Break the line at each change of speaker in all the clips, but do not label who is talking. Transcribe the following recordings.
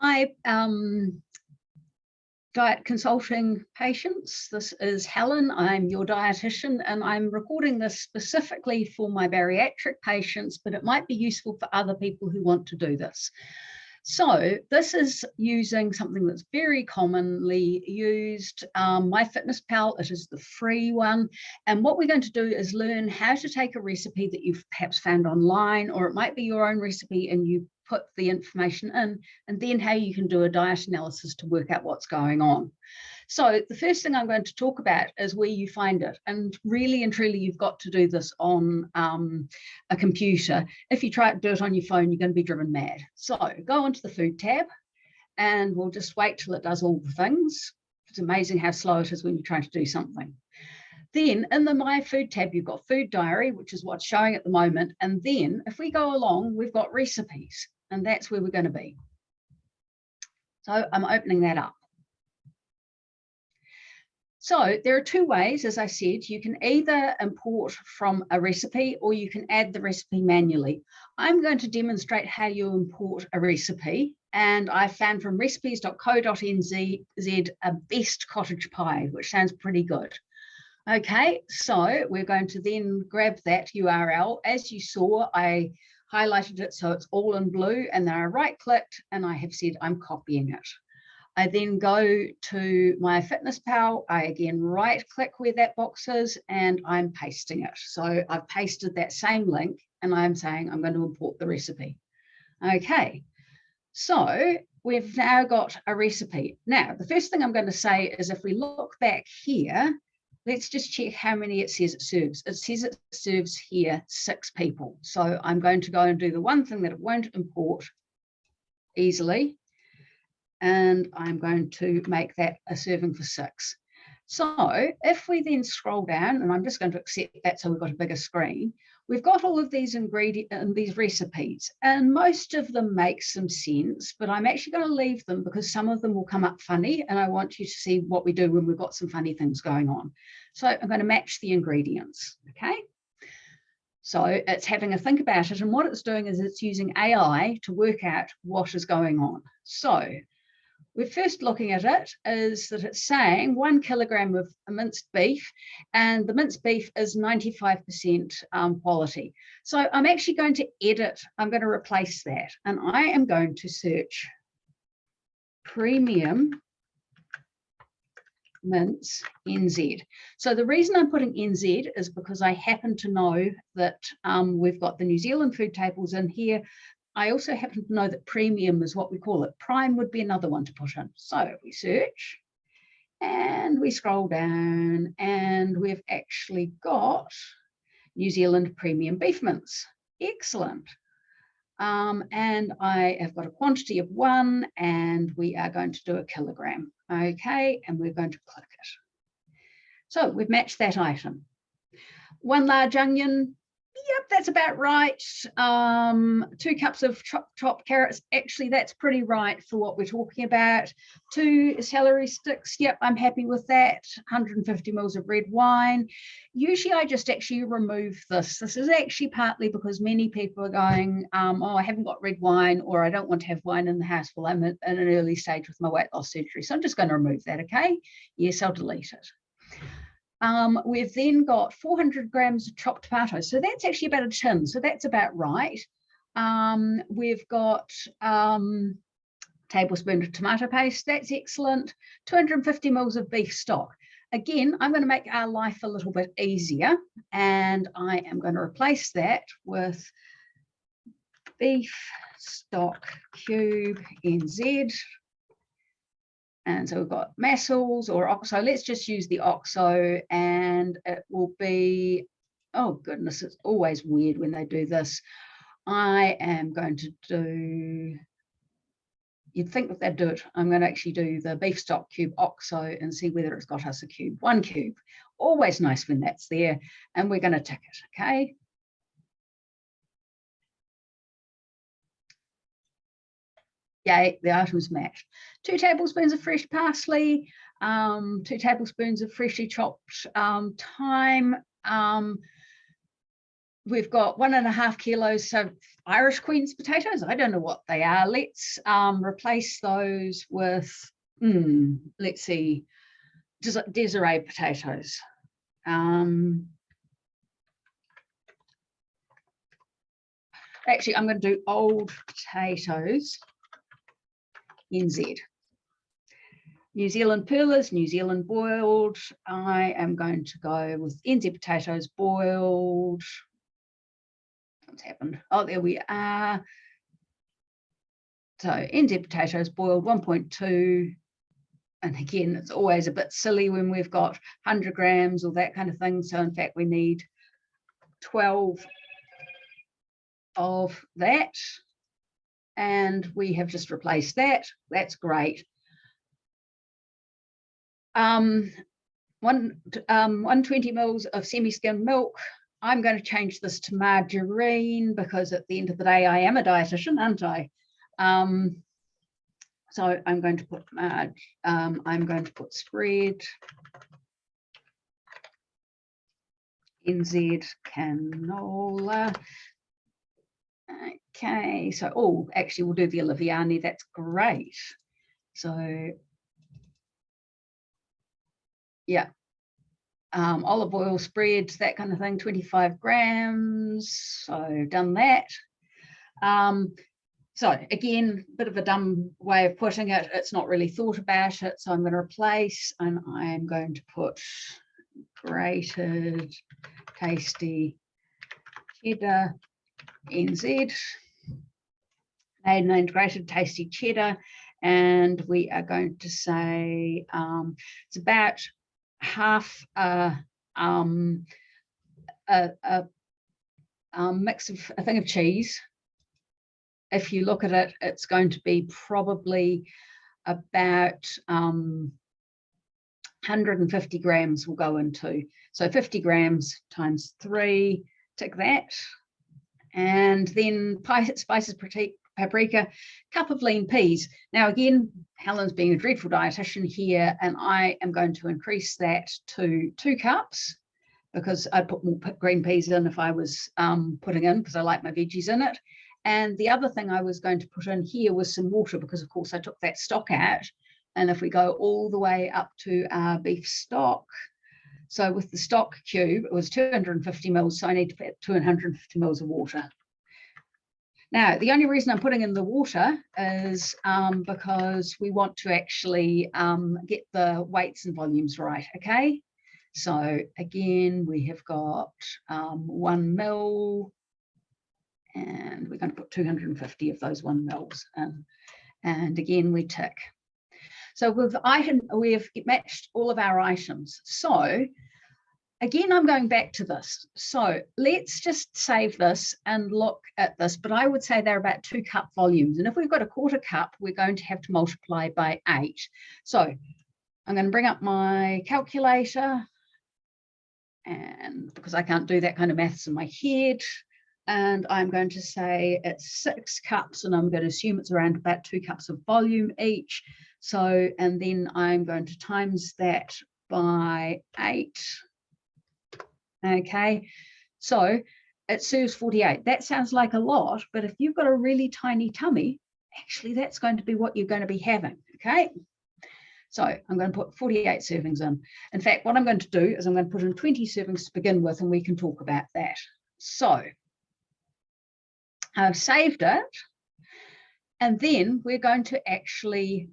Hi, Diet Consulting patients. This is Helen. I'm your dietitian, and I'm recording this specifically for my bariatric patients, but it might be useful for other people who want to do this. So this is using something that's very commonly used, MyFitnessPal. It is the free one. And what we're going to do is learn how to take a recipe that you've perhaps found online, or it might be your own recipe and you put the information in, and then how you can do a diet analysis to work out what's going on. So the first thing I'm going to talk about is where you find it. And really and truly, you've got to do this on a computer. If you try to do it on your phone, you're going to be driven mad. So go onto the food tab, and we'll just wait till it does all the things. It's amazing how slow it is when you're trying to do something. Then in the My Food tab, you've got Food Diary, which is what's showing at the moment. And then if we go along, we've got recipes, and that's where we're going to be. So I'm opening that up. So there are two ways, as I said. You can either import from a recipe or you can add the recipe manually. I'm going to demonstrate how you import a recipe, and I found from recipes.co.nz a best cottage pie, which sounds pretty good. Okay, so we're going to then grab that URL. As you saw, I highlighted it so it's all in blue, and then I right-clicked and I have said I'm copying it. I then go to MyFitnessPal. I again right-click where that box is, and I'm pasting it. So I've pasted that same link, and I'm saying I'm going to import the recipe. Okay, so we've now got a recipe. Now, the first thing I'm going to say is if we look back here, let's just check how many it says it serves. It says it serves here 6 people. So I'm going to go and do the one thing that it won't import easily, and I'm going to make that a serving for 6. So if we then scroll down, and I'm just going to accept that so we've got a bigger screen, we've got all of these ingredients and these recipes, and most of them make some sense, but I'm actually going to leave them because some of them will come up funny, and I want you to see what we do when we've got some funny things going on. So I'm going to match the ingredients, okay? So it's having a think about it, and what it's doing is it's using AI to work out what is going on. So we're first looking at it is that it's saying 1 kilogram of minced beef, and the minced beef is 95% quality. So I'm actually going to edit, I'm going to replace that, and I am going to search premium mince NZ. So the reason I'm putting NZ is because I happen to know that we've got the New Zealand food tables in here. I also happen to know that premium is what we call it. Prime would be another one to put in. So we search and we scroll down, and we've actually got New Zealand premium beef mince. Excellent. And I have got a quantity of 1, and we are going to do a kilogram. Okay, and we're going to click it. So we've matched that item. 1 large onion. Yep, that's about right. 2 cups of chopped carrots. Actually, that's pretty right for what we're talking about. 2 celery sticks. Yep, I'm happy with that. 150 mils of red wine. Usually I just actually remove this. This is actually partly because many people are going, oh, I haven't got red wine, or I don't want to have wine in the house while I'm in an early stage with my weight loss surgery. So I'm just going to remove that, okay? Yes, I'll delete it. We've then got 400 grams of chopped tomatoes. So that's actually about a tin. So that's about right. We've got tablespoon of tomato paste. That's excellent. 250 mils of beef stock. Again, I'm going to make our life a little bit easier, and I am going to replace that with beef stock cube NZ. And so we've got Massels or OXO. Let's just use the OXO, and it will be, oh goodness, it's always weird when they do this. I am going to do, you'd think that they'd do it, I'm going to actually do the beef stock cube OXO and see whether it's got us a cube. 1 cube. Always nice when that's there, and we're going to tick it, okay? Yay, the item's matched. 2 tablespoons of fresh parsley, 2 tablespoons of freshly chopped thyme. we've got 1.5 kilos of Irish Queen's potatoes. I don't know what they are. Let's replace those with, let's see, Desiree potatoes. Actually, I'm going to do old potatoes, NZ. New Zealand pearlers, New Zealand boiled. I am going to go with NZ potatoes boiled. What's happened? Oh, there we are. So NZ potatoes boiled 1.2. And again, it's always a bit silly when we've got 100 grams or that kind of thing. So in fact, we need 12 of that. And we have just replaced that. That's great. 120 mils of semi-skimmed milk. I'm going to change this to margarine because at the end of the day, I am a dietitian, aren't I? So I'm going to put spread NZ canola. Okay, so actually we'll do the Oliviani. That's great. So yeah, olive oil spread, that kind of thing, 25 grams. So done that. So again, a bit of a dumb way of putting it. It's not really thought about it. So I'm going to replace, and I'm going to put grated tasty cheddar NZ, made grated tasty cheddar, and we are going to say it's about half a mix of a thing of cheese. If you look at it, it's going to be probably about 150 grams will go into. So 50 grams times 3, tick that. And then spices, paprika, cup of lean peas. Now again, Helen's being a dreadful dietitian here, and I am going to increase that to 2 cups because I'd put more green peas in if I was putting in, because I like my veggies in it. And the other thing I was going to put in here was some water, because of course I took that stock out. And if we go all the way up to our beef stock, so with the stock cube, it was 250 mils, so I need to put 250 mils of water. Now, the only reason I'm putting in the water is because we want to actually get the weights and volumes right, okay? So again, we have got 1 mil, and we're going to put 250 of those 1 mils in. And again, we tick. So we've matched all of our items. So again, I'm going back to this. So let's just save this and look at this, but I would say they're about 2 cup volumes. And if we've got a 1/4 cup, we're going to have to multiply by 8. So I'm going to bring up my calculator, and because I can't do that kind of maths in my head, and I'm going to say it's 6 cups, and I'm going to assume it's around about 2 cups of volume each. So, and then I'm going to times that by 8. Okay, so it serves 48. That sounds like a lot, but if you've got a really tiny tummy, actually that's going to be what you're going to be having, okay? So I'm going to put 48 servings in. In fact, what I'm going to do is I'm going to put in 20 servings to begin with, and we can talk about that. So I've saved it, and then we're going to actually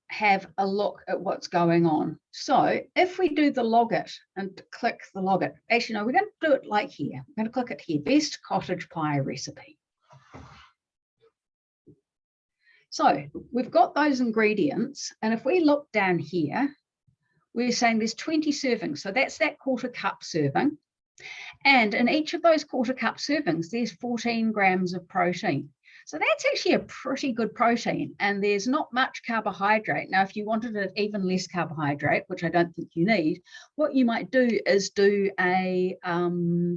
have a look at what's going on. So if we do the log it and click the log it, actually no, we're going to do it like here. I'm going to click it here, best cottage pie recipe. So we've got those ingredients, and if we look down here, we're saying there's 20 servings. So that's that 1/4 cup serving. And in each of those 1/4 cup servings, there's 14 grams of protein. So that's actually a pretty good protein, and there's not much carbohydrate. Now, if you wanted it even less carbohydrate, which I don't think you need, what you might do is do a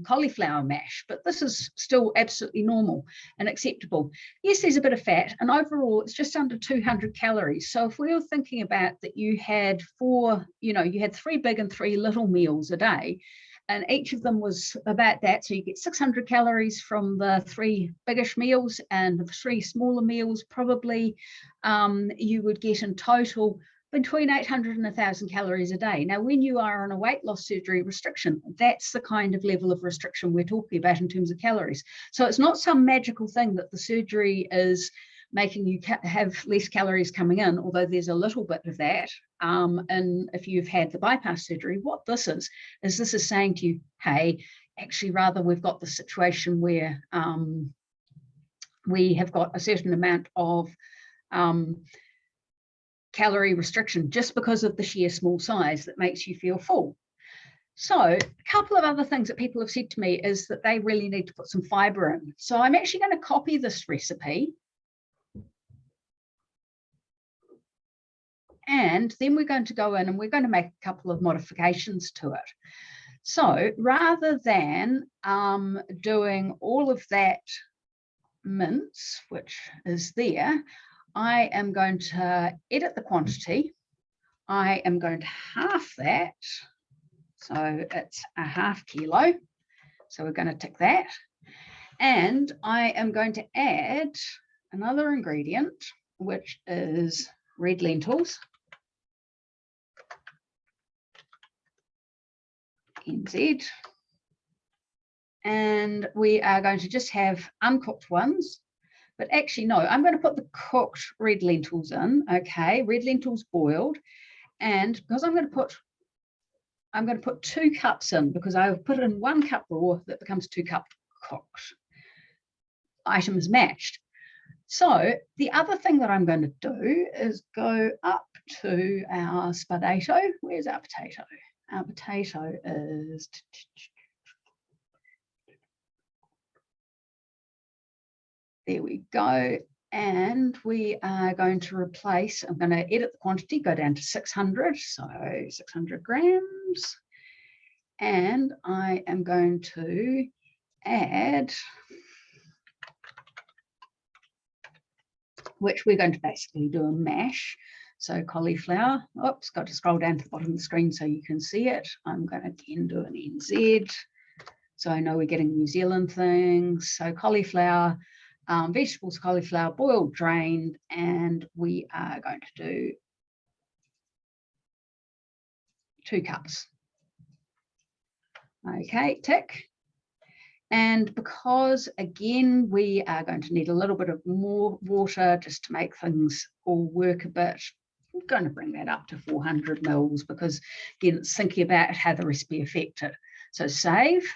cauliflower mash, but this is still absolutely normal and acceptable. Yes, there's a bit of fat, and overall it's just under 200 calories. So if we were thinking about that you had 3 big and 3 little meals a day, and each of them was about that. So you get 600 calories from the 3 biggish meals, and the 3 smaller meals probably you would get in total between 800 and 1,000 calories a day. Now, when you are on a weight loss surgery restriction, that's the kind of level of restriction we're talking about in terms of calories. So it's not some magical thing that the surgery is making you have less calories coming in, although there's a little bit of that. And if you've had the bypass surgery, what this is saying to you, hey, actually, rather, we've got the situation where we have got a certain amount of calorie restriction just because of the sheer small size that makes you feel full. So a couple of other things that people have said to me is that they really need to put some fiber in. So I'm actually going to copy this recipe. And then we're going to go in and we're going to make a couple of modifications to it. So rather than doing all of that mince, which is there, I am going to edit the quantity. I am going to half that. So it's a ½ kilo. So we're going to tick that. And I am going to add another ingredient, which is red lentils. NZ. And we are going to just have uncooked ones. But actually, no, I'm going to put the cooked red lentils in. Okay, red lentils boiled. And because I'm going to put 2 cups in, because I've put in 1 cup raw, that becomes 2 cup cooked. Items matched. So the other thing that I'm going to do is go up to our potato. Where's our potato? Our potato is... There we go. And we are going to replace, I'm going to edit the quantity, go down to 600, so 600 grams. And I am going to add, which we're going to basically do a mash. So cauliflower, oops, got to scroll down to the bottom of the screen so you can see it. I'm going to again do an NZ. So I know we're getting New Zealand things. So cauliflower, vegetables, cauliflower, boiled, drained, and we are going to do 2 cups. Okay, tick. And because, again, we are going to need a little bit of more water just to make things all work a bit, I'm going to bring that up to 400 mils because, again, it's thinking about how the recipe affected. So save.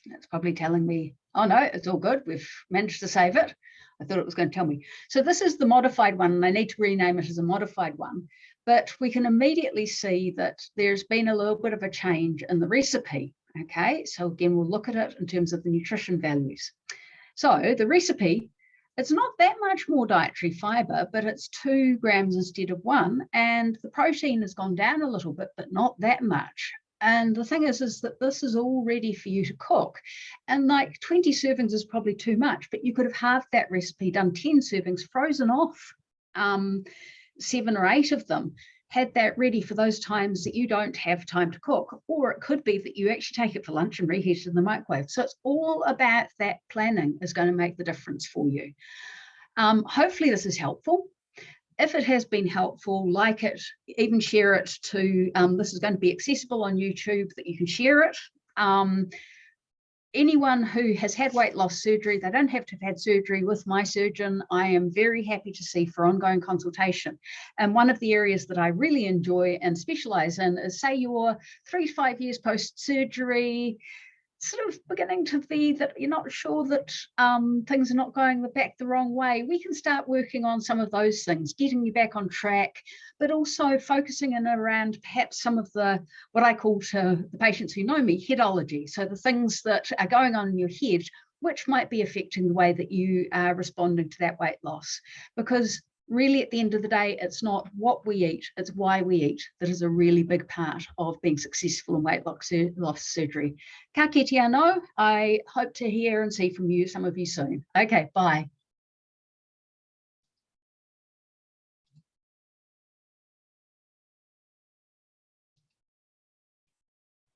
That's probably telling me, oh no, it's all good. We've managed to save it. I thought it was going to tell me. So this is the modified one, and I need to rename it as a modified one. But we can immediately see that there's been a little bit of a change in the recipe. Okay, so again, we'll look at it in terms of the nutrition values. So the recipe, it's not that much more dietary fiber, but it's 2 grams instead of 1. And the protein has gone down a little bit, but not that much. And the thing is that this is all ready for you to cook. And like 20 servings is probably too much, but you could have halved that recipe, done 10 servings, frozen off 7 or 8 of them, had that ready for those times that you don't have time to cook. Or it could be that you actually take it for lunch and reheat it in the microwave. So it's all about that planning is going to make the difference for you. Hopefully this is helpful. If it has been helpful, like it, even share it to, this is going to be accessible on YouTube that you can share it. Anyone who has had weight loss surgery, they don't have to have had surgery with my surgeon. I am very happy to see for ongoing consultation. And one of the areas that I really enjoy and specialize in is, say you're 3 to 5 years post-surgery, sort of beginning to be that you're not sure that things are not going back the wrong way. We can start working on some of those things, getting you back on track, but also focusing in around perhaps some of the, what I call to the patients who know me, headology. So the things that are going on in your head, which might be affecting the way that you are responding to that weight loss. Because really, at the end of the day, it's not what we eat, it's why we eat that is a really big part of being successful in weight loss surgery. Ka kite anō. I hope to hear and see from you, some of you soon. Okay, bye.